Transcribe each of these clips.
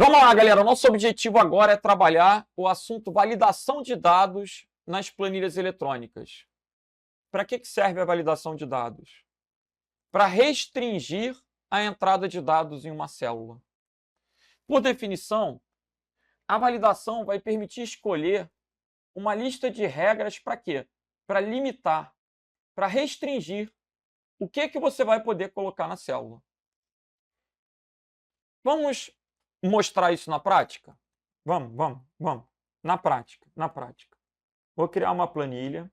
Vamos lá, galera. Nosso objetivo agora é trabalhar o assunto validação de dados nas planilhas eletrônicas. Para que serve a validação de dados? Para restringir a entrada de dados em uma célula. Por definição, a validação vai permitir escolher uma lista de regras para quê? Para limitar, para restringir o que você vai poder colocar na célula. Vamos mostrar isso na prática? Vamos. Na prática. Vou criar uma planilha.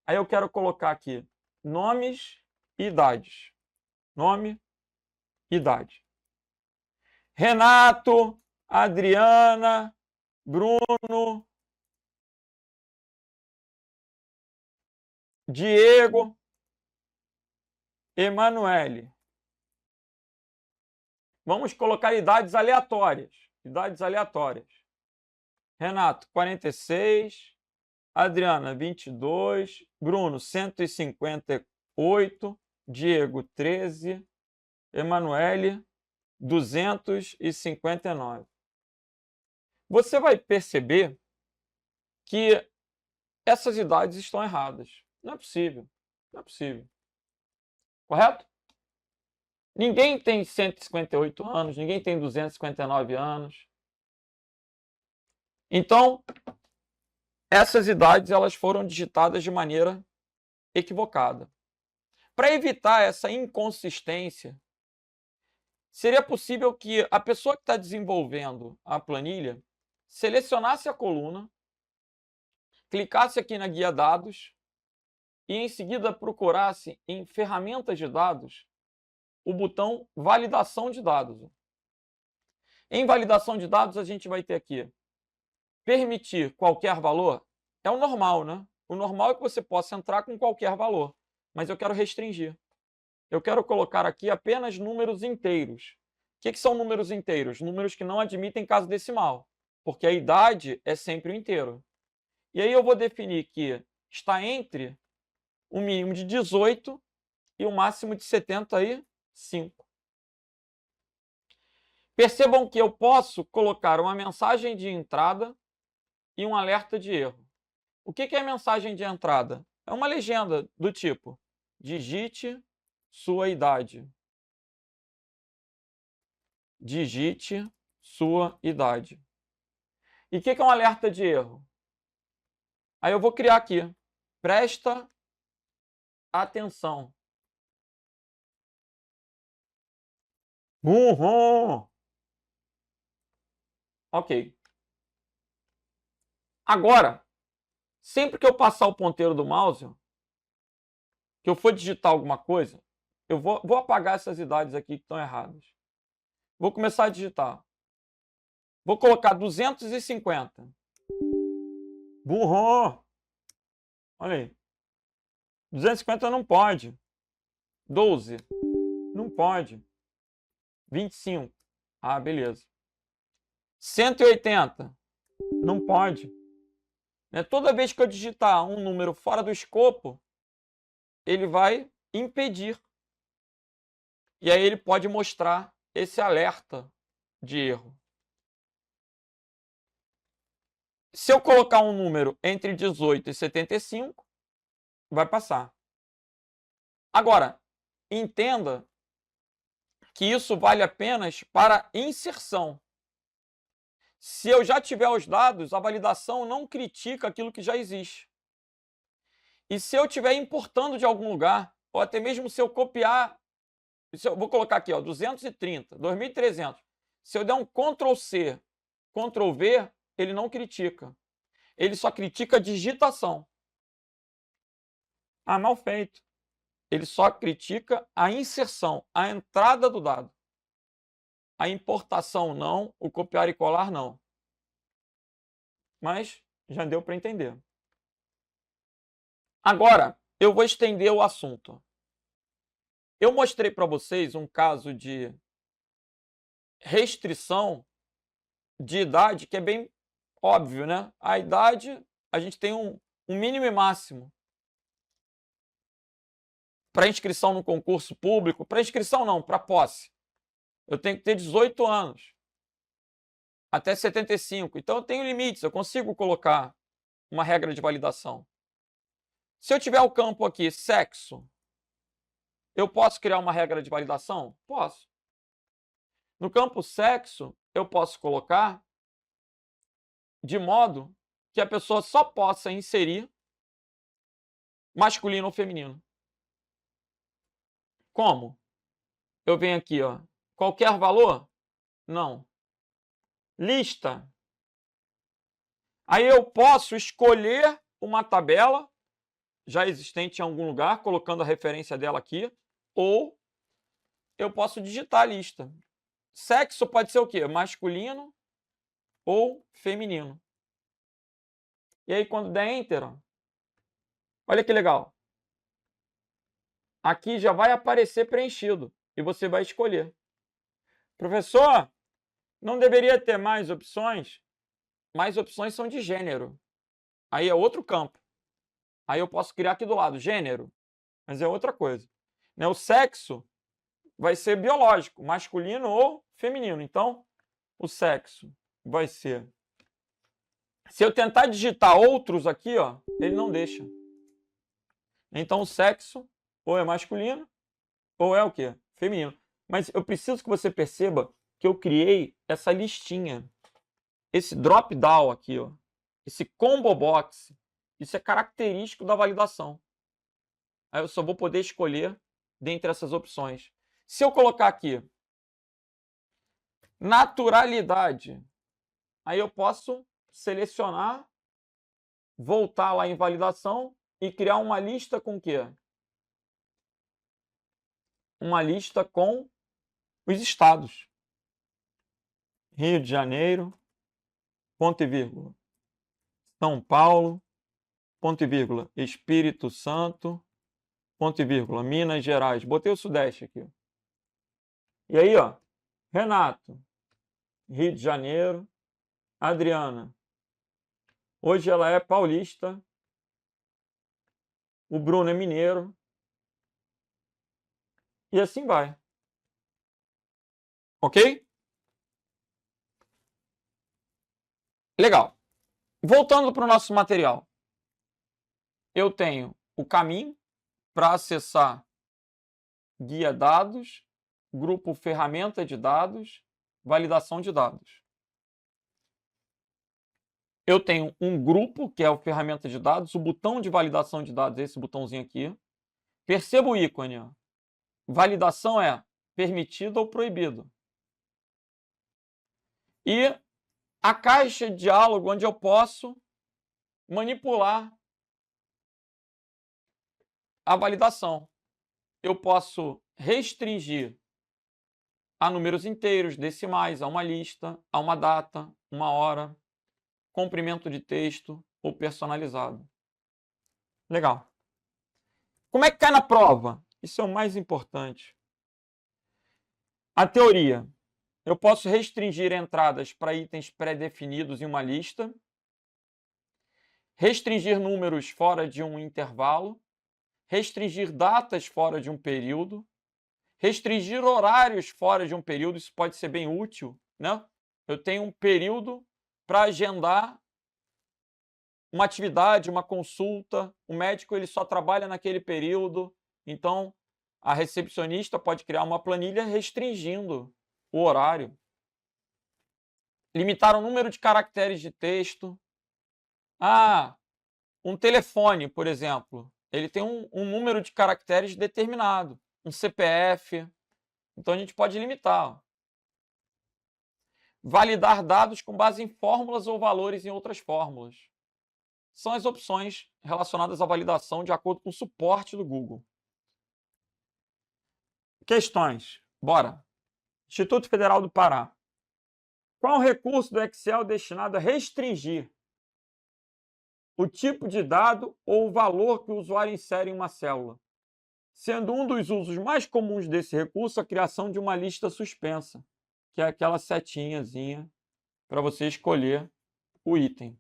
Aí eu quero colocar aqui nomes e idades. Nome, idade. Renato, Adriana, Bruno, Diego, Emanuele. Vamos colocar idades aleatórias. Renato, 46. Adriana, 22. Bruno, 158. Diego, 13. Emanuele, 259. Você vai perceber que essas idades estão erradas. Não é possível. Correto? Ninguém tem 158 anos, ninguém tem 259 anos. Então, essas idades elas foram digitadas de maneira equivocada. Para evitar essa inconsistência, seria possível que a pessoa que está desenvolvendo a planilha selecionasse a coluna, clicasse aqui na guia dados e em seguida procurasse em ferramentas de dados o botão validação de dados. Em validação de dados a gente vai ter aqui permitir qualquer valor. É o normal, né? O normal é que você possa entrar com qualquer valor, mas eu quero restringir. Eu quero colocar aqui apenas números inteiros. O que são números inteiros? Números que não admitem caso decimal, porque a idade é sempre o inteiro. E aí eu vou definir que está entre o mínimo de 18 e o máximo de 75. Percebam que eu posso colocar uma mensagem de entrada e um alerta de erro. O que é a mensagem de entrada? É uma legenda do tipo: digite sua idade. Digite sua idade. E o que é um alerta de erro? Aí eu vou criar aqui: presta atenção. Ok. Agora, sempre que eu passar o ponteiro do mouse, que eu for digitar alguma coisa, eu vou apagar essas idades aqui que estão erradas. Vou começar a digitar. Vou colocar 250. Burro! Olha aí. 250 não pode. 12. Não pode. 25. Ah, beleza. 180. Não pode. Toda vez que eu digitar um número fora do escopo, ele vai impedir. E aí ele pode mostrar esse alerta de erro. Se eu colocar um número entre 18 e 75, vai passar. Agora, entenda que isso vale apenas para inserção. Se eu já tiver os dados, a validação não critica aquilo que já existe. E se eu estiver importando de algum lugar, ou até mesmo se eu copiar, vou colocar aqui, 230, 2300. Se eu der um Ctrl+C, Ctrl+V, ele não critica. Ele só critica a digitação. Ah, mal feito. Ele só critica a inserção, a entrada do dado. A importação não, o copiar e colar não. Mas já deu para entender. Agora, eu vou estender o assunto. Eu mostrei para vocês um caso de restrição de idade que é bem óbvio, né? A idade, a gente tem um mínimo e máximo. Para inscrição no concurso público, para inscrição não, para posse. Eu tenho que ter 18 anos. até 75. Então, eu tenho limites, eu consigo colocar uma regra de validação. Se eu tiver o campo aqui, sexo, eu posso criar uma regra de validação? Posso. No campo sexo, eu posso colocar de modo que a pessoa só possa inserir masculino ou feminino. Como? Eu venho aqui, ó, qualquer valor? Não. Lista. Aí eu posso escolher uma tabela já existente em algum lugar, colocando a referência dela aqui, ou eu posso digitar a lista. Sexo pode ser o quê? Masculino ou feminino. E aí, quando der Enter, ó, olha que legal. Aqui já vai aparecer preenchido e você vai escolher. Professor, não deveria ter mais opções? Mais opções são de gênero. Aí é outro campo. Aí eu posso criar aqui do lado, gênero, mas é outra coisa. Né? O sexo vai ser biológico, masculino ou feminino. Então, o sexo vai ser... Se eu tentar digitar outros aqui, ó, ele não deixa. Então, o sexo ou é masculino ou é o quê? Feminino. Mas eu preciso que você perceba que eu criei essa listinha. Esse drop down aqui, ó, esse combo box, isso é característico da validação. Aí eu só vou poder escolher dentre essas opções. Se eu colocar aqui naturalidade, aí eu posso selecionar, voltar lá em validação e criar uma lista com o quê? Uma lista com os estados. Rio de Janeiro, ponto e vírgula. São Paulo, ponto e vírgula. Espírito Santo, ponto e vírgula. Minas Gerais. Botei o Sudeste aqui. E aí, ó, Renato, Rio de Janeiro. Adriana, hoje ela é paulista. O Bruno é mineiro. E assim vai. Ok? Legal. Voltando para o nosso material. Eu tenho o caminho para acessar guia dados, grupo ferramenta de dados, validação de dados. Eu tenho um grupo, que é o ferramenta de dados, o botão de validação de dados, esse botãozinho aqui. Perceba o ícone, ó. Validação é permitido ou proibido. E a caixa de diálogo onde eu posso manipular a validação. Eu posso restringir a números inteiros, decimais, a uma lista, a uma data, uma hora, comprimento de texto ou personalizado. Legal. Como é que cai na prova? Isso é o mais importante. A teoria. Eu posso restringir entradas para itens pré-definidos em uma lista, restringir números fora de um intervalo, restringir datas fora de um período, restringir horários fora de um período, isso pode ser bem útil, né? Eu tenho um período para agendar uma atividade, uma consulta, o médico ele só trabalha naquele período, então a recepcionista pode criar uma planilha restringindo o horário. Limitar o número de caracteres de texto. Ah, um telefone, por exemplo, ele tem um número de caracteres determinado, um CPF, então a gente pode limitar. Validar dados com base em fórmulas ou valores em outras fórmulas. São as opções relacionadas à validação de acordo com o suporte do Google. Questões. Bora. Instituto Federal do Pará. Qual o recurso do Excel destinado a restringir o tipo de dado ou o valor que o usuário insere em uma célula, sendo um dos usos mais comuns desse recurso a criação de uma lista suspensa, que é aquela setinhazinha para você escolher o item.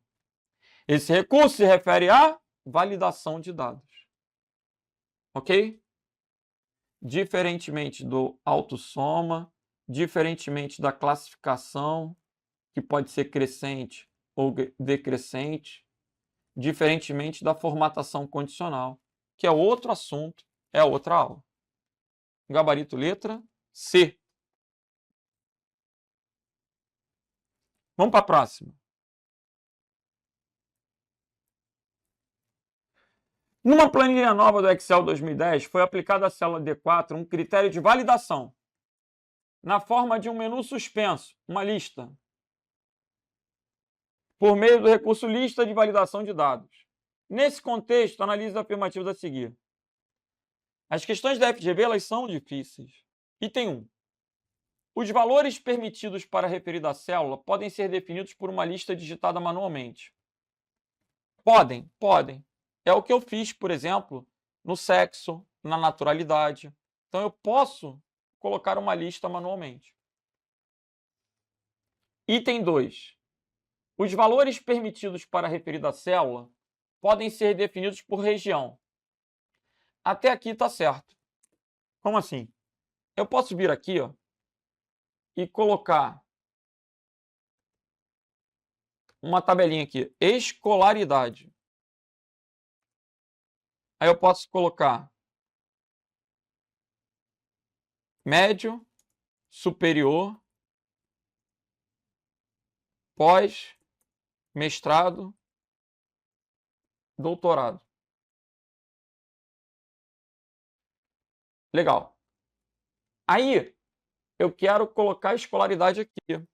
Esse recurso se refere à validação de dados. Ok? Diferentemente do autossoma, diferentemente da classificação, que que pode ser crescente ou decrescente, diferentemente da formatação condicional, que é outro assunto, é outra aula. Gabarito letra C. Vamos para a próxima. Numa planilha nova do Excel 2010, foi aplicada à célula D4 um critério de validação, na forma de um menu suspenso, uma lista, por meio do recurso lista de validação de dados. Nesse contexto, analise as afirmativas a seguir. As questões da FGV elas são difíceis. Item 1. Os valores permitidos para a referida célula podem ser definidos por uma lista digitada manualmente. Podem. É o que eu fiz, por exemplo, no sexo, na naturalidade. Então, eu posso colocar uma lista manualmente. Item 2. Os valores permitidos para a referida célula podem ser definidos por região. Até aqui está certo. Como assim? Eu posso vir aqui, e colocar uma tabelinha aqui, escolaridade. Aí eu posso colocar médio, superior, pós, mestrado, doutorado. Legal. Aí, eu quero colocar escolaridade aqui.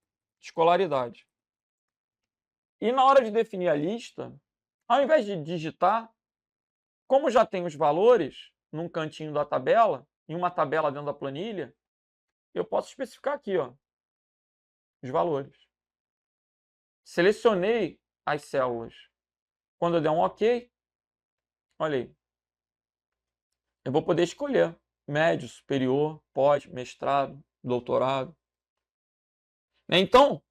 Escolaridade. E na hora de definir a lista, ao invés de digitar, como já tem os valores num cantinho da tabela, em uma tabela dentro da planilha, eu posso especificar aqui, os valores. Selecionei as células. Quando eu der um OK, olha aí, eu vou poder escolher médio, superior, pós, mestrado, doutorado. Então,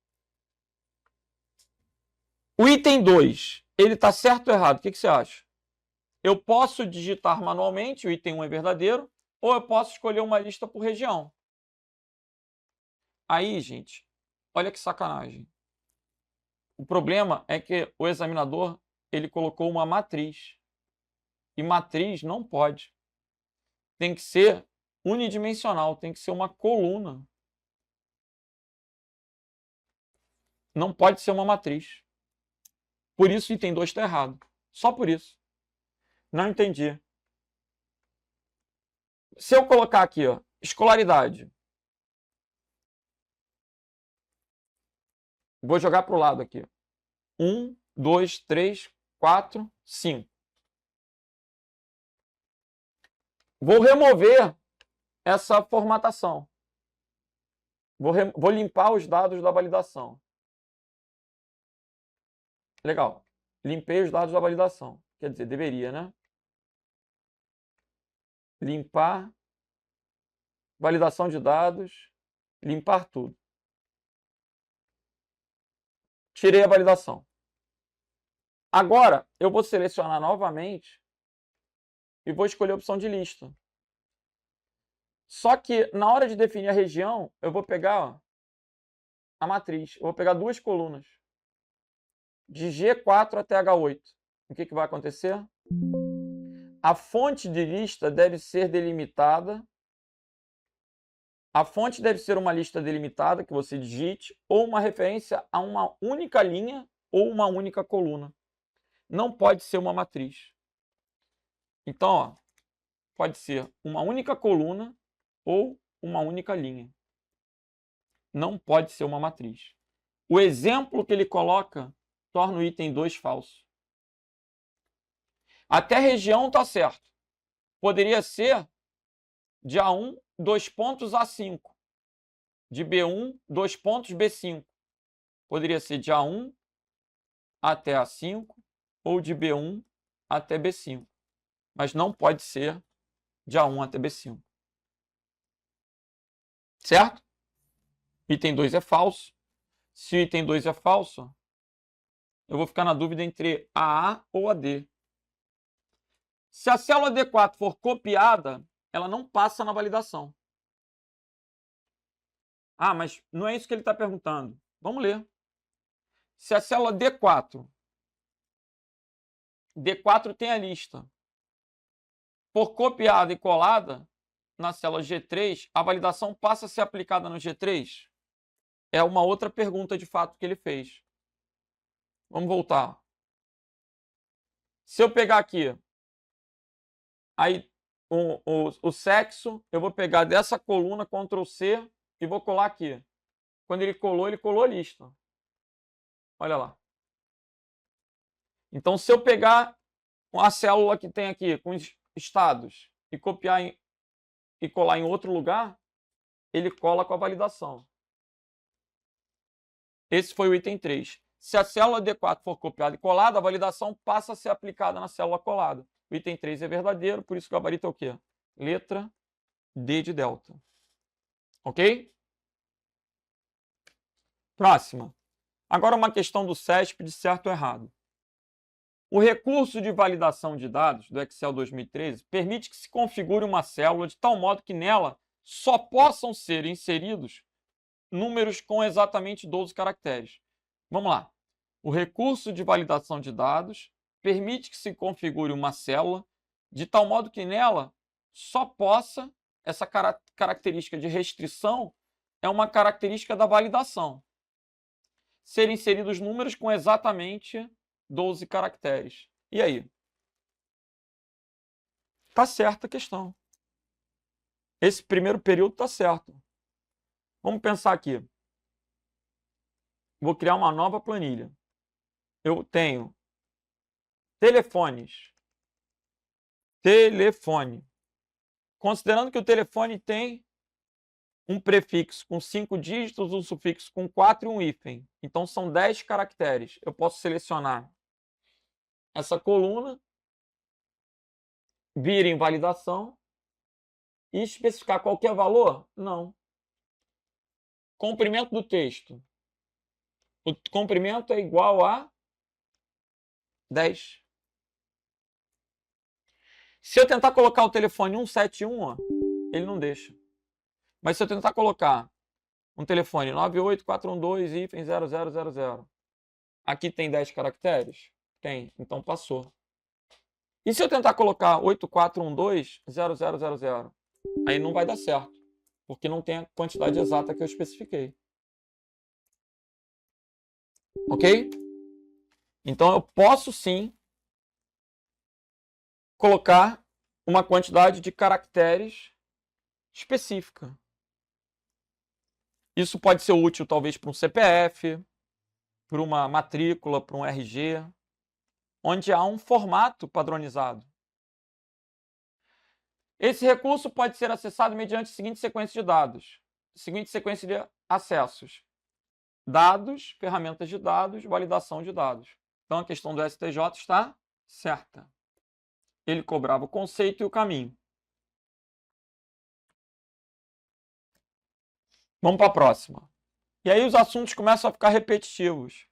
o item 2, ele está certo ou errado? O que você acha? Eu posso digitar manualmente, o item 1 é verdadeiro, ou eu posso escolher uma lista por região. Aí, gente, olha que sacanagem. O problema é que o examinador ele colocou uma matriz. E matriz não pode. Tem que ser unidimensional, tem que ser uma coluna. Não pode ser uma matriz. Por isso o item 2 está errado. Só por isso. Não entendi. Se eu colocar aqui, escolaridade. Vou jogar para o lado aqui. 1, 2, 3, 4, 5. Vou remover essa formatação. Vou limpar os dados da validação. Legal. Limpei os dados da validação. Quer dizer, deveria, né? Limpar. Validação de dados. Limpar tudo. Tirei a validação. Agora, eu vou selecionar novamente e vou escolher a opção de lista. Só que, na hora de definir a região, eu vou pegar a matriz. Eu vou pegar duas colunas. De G4 até H8. O que vai acontecer? A fonte de lista deve ser delimitada. A fonte deve ser uma lista delimitada que você digite, ou uma referência a uma única linha ou uma única coluna. Não pode ser uma matriz. Então, pode ser uma única coluna ou uma única linha. Não pode ser uma matriz. O exemplo que ele coloca torna o item 2 falso. Até região está certo. Poderia ser de A1, 2 pontos A5. De B1, 2 pontos B5. Poderia ser de A1 até A5 ou de B1 até B5. Mas não pode ser de A1 até B5. Certo? Item 2 é falso. Se o item 2 é falso, eu vou ficar na dúvida entre a A ou a D. Se a célula D4 for copiada, ela não passa na validação. Ah, mas não é isso que ele está perguntando. Vamos ler. Se a célula D4 tem a lista por copiada e colada na célula G3, a validação passa a ser aplicada no G3? É uma outra pergunta de fato que ele fez. Vamos voltar. Se eu pegar aqui, aí o sexo, eu vou pegar dessa coluna, Ctrl C, e vou colar aqui. Quando ele colou a lista. Olha lá. Então, se eu pegar a célula que tem aqui com os estados e copiar e colar em outro lugar, ele cola com a validação. Esse foi o item 3. Se a célula D4 for copiada e colada, a validação passa a ser aplicada na célula colada. O item 3 é verdadeiro, por isso que o gabarito é o quê? Letra D de delta. Ok? Próxima. Agora uma questão do CESP de certo ou errado. O recurso de validação de dados do Excel 2013 permite que se configure uma célula de tal modo que nela só possam ser inseridos números com exatamente 12 caracteres. Vamos lá. O recurso de validação de dados permite que se configure uma célula de tal modo que nela só possa, essa característica de restrição é uma característica da validação, ser inseridos números com exatamente 12 caracteres. E aí? Tá certa a questão. Esse primeiro período tá certo. Vamos pensar aqui. Vou criar uma nova planilha. Eu tenho telefones. Telefone. Considerando que o telefone tem um prefixo com 5 dígitos, um sufixo com 4 e um hífen. Então, são 10 caracteres. Eu posso selecionar essa coluna, vir em validação e especificar qualquer valor? Não. Comprimento do texto. O comprimento é igual a 10. Se eu tentar colocar o telefone 171, ó, ele não deixa. Mas se eu tentar colocar um telefone 98412-0000, aqui tem 10 caracteres? Tem, então passou. E se eu tentar colocar 8412-0000? Aí não vai dar certo, porque não tem a quantidade exata que eu especifiquei. Ok? Então eu posso sim colocar uma quantidade de caracteres específica. Isso pode ser útil talvez para um CPF, para uma matrícula, para um RG, onde há um formato padronizado. Esse recurso pode ser acessado mediante a seguinte sequência de dados, seguinte sequência de acessos: dados, ferramentas de dados, validação de dados. Então a questão do STJ está certa. Ele cobrava o conceito e o caminho. Vamos para a próxima. E aí os assuntos começam a ficar repetitivos.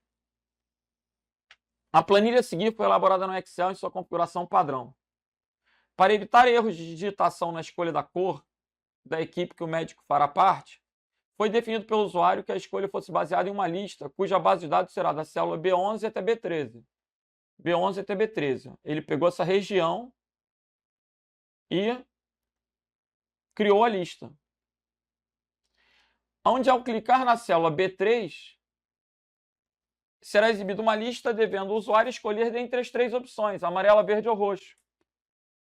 A planilha a seguir foi elaborada no Excel em sua configuração padrão. Para evitar erros de digitação na escolha da cor da equipe que o médico fará parte, foi definido pelo usuário que a escolha fosse baseada em uma lista cuja base de dados será da célula B11 até B13. B11 até B13. Ele pegou essa região e criou a lista. Onde, ao clicar na célula B3, será exibida uma lista devendo o usuário escolher dentre as 3 opções, amarela, verde ou roxo.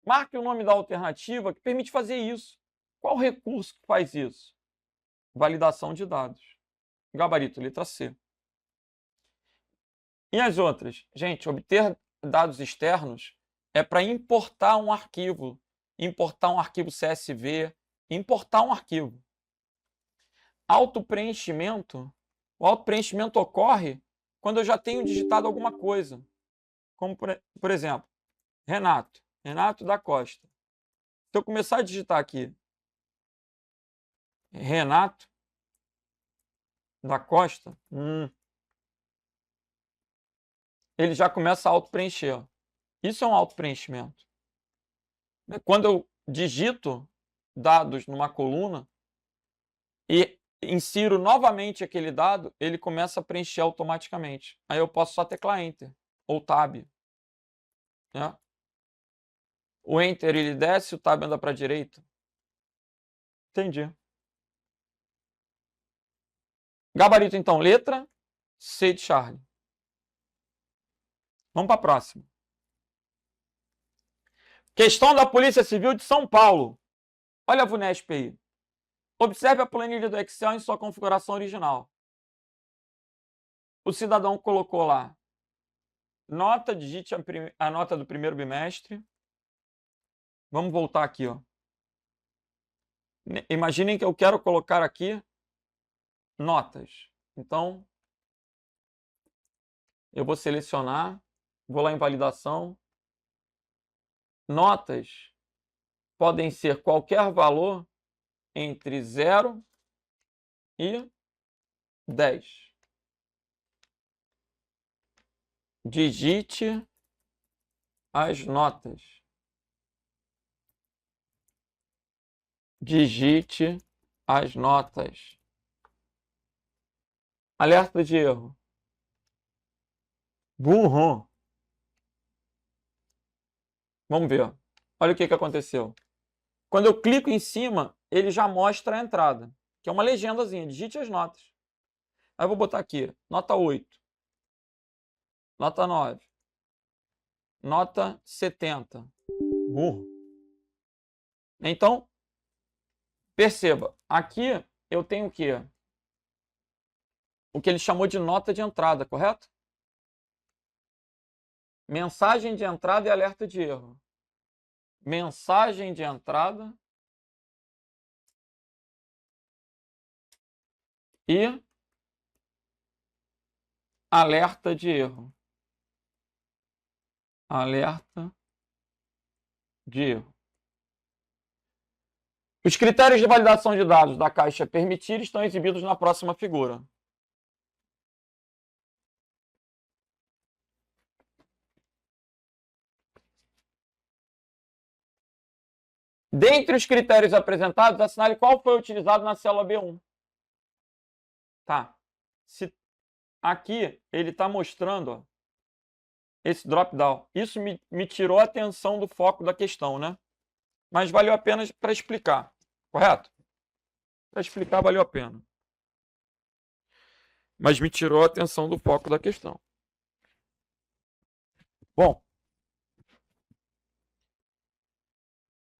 Marque o nome da alternativa que permite fazer isso. Qual recurso que faz isso? Validação de dados. Gabarito, letra C. E as outras? Gente, obter dados externos é para importar um arquivo CSV, importar um arquivo. Autopreenchimento. O autopreenchimento ocorre quando eu já tenho digitado alguma coisa. Como, por exemplo, Renato da Costa. Se eu começar a digitar aqui Renato da Costa, ele já começa a auto-preencher. Isso é um auto-preenchimento. Quando eu digito dados numa coluna e insiro novamente aquele dado, ele começa a preencher automaticamente. Aí eu posso só teclar Enter ou Tab, né? O Enter ele desce, o Tab anda para a direita. Entendi. Gabarito, então, letra C de Charlie. Vamos para a próxima. Questão da Polícia Civil de São Paulo. Olha a VUNESP aí. Observe a planilha do Excel em sua configuração original. O cidadão colocou lá nota, digite a nota do primeiro bimestre. Vamos voltar aqui, ó. Imaginem que eu quero colocar aqui notas. Então, eu vou selecionar, vou lá em validação. Notas podem ser qualquer valor entre 0 e 10. Digite as notas. Digite as notas. Alerta de erro. Burro. Vamos ver. Olha o que aconteceu. Quando eu clico em cima, ele já mostra a entrada, que é uma legendazinha. Digite as notas. Aí eu vou botar aqui, nota 8. Nota 9. Nota 70. Burro. Então, perceba, aqui eu tenho o quê? O que ele chamou de nota de entrada, correto? Mensagem de entrada e alerta de erro. Mensagem de entrada e alerta de erro. Alerta de erro. Os critérios de validação de dados da caixa permitir estão exibidos na próxima figura. Dentre os critérios apresentados, assinale qual foi utilizado na célula B1. Tá. Aqui ele está mostrando, ó, esse drop-down. Isso me tirou a atenção do foco da questão, né? Mas valeu a pena para explicar, correto? Para explicar valeu a pena. Mas me tirou a atenção do foco da questão. Bom,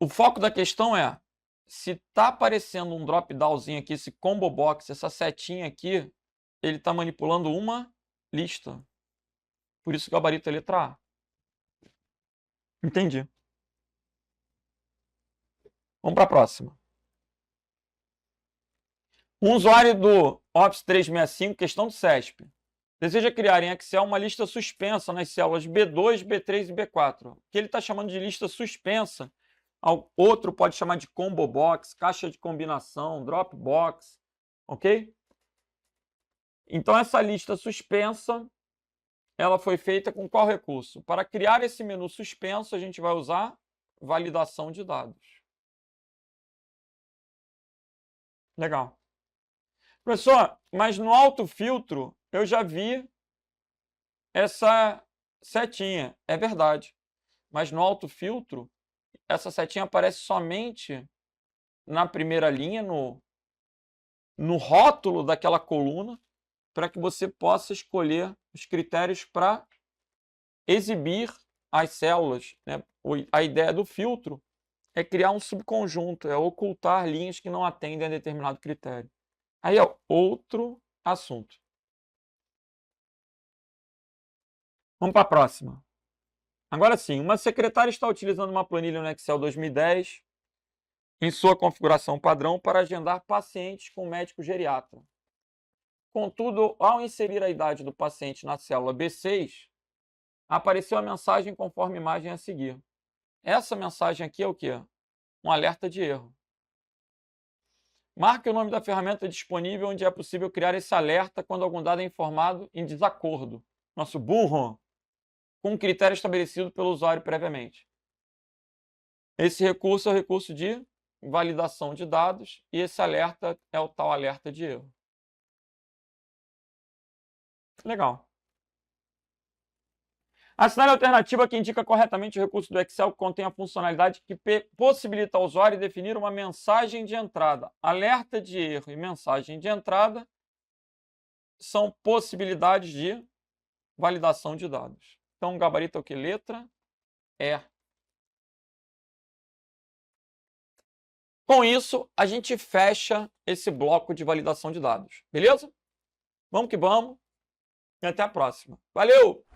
o foco da questão é, se está aparecendo um drop-downzinho aqui, esse combo box, essa setinha aqui, ele está manipulando uma lista. Por isso o gabarito é letra A. Entendi. Vamos para a próxima. Um usuário do Office 365, questão do CESP, deseja criar em Excel uma lista suspensa nas células B2, B3 e B4. O que ele está chamando de lista suspensa, outro pode chamar de combo box, caixa de combinação, drop box, ok? Então essa lista suspensa, ela foi feita com qual recurso? Para criar esse menu suspenso, a gente vai usar validação de dados. Legal. Professor, mas no autofiltro eu já vi essa setinha. É verdade. Mas no autofiltro, essa setinha aparece somente na primeira linha, no rótulo daquela coluna, para que você possa escolher os critérios para exibir as células, né? A ideia do filtro é criar um subconjunto, é ocultar linhas que não atendem a determinado critério. Aí é outro assunto. Vamos para a próxima. Agora sim, uma secretária está utilizando uma planilha no Excel 2010 em sua configuração padrão para agendar pacientes com médico geriatra. Contudo, ao inserir a idade do paciente na célula B6, apareceu a mensagem conforme a imagem a seguir. Essa mensagem aqui é o quê? Um alerta de erro. Marque o nome da ferramenta disponível onde é possível criar esse alerta quando algum dado é informado em desacordo. Nosso burro, com um critério estabelecido pelo usuário previamente. Esse recurso é o recurso de validação de dados, e esse alerta é o tal alerta de erro. Legal. A cenário alternativa que indica corretamente o recurso do Excel que contém a funcionalidade que possibilita ao usuário definir uma mensagem de entrada. Alerta de erro e mensagem de entrada são possibilidades de validação de dados. Então, o gabarito é o que? Letra E. Com isso, a gente fecha esse bloco de validação de dados. Beleza? Vamos que vamos. E até a próxima. Valeu!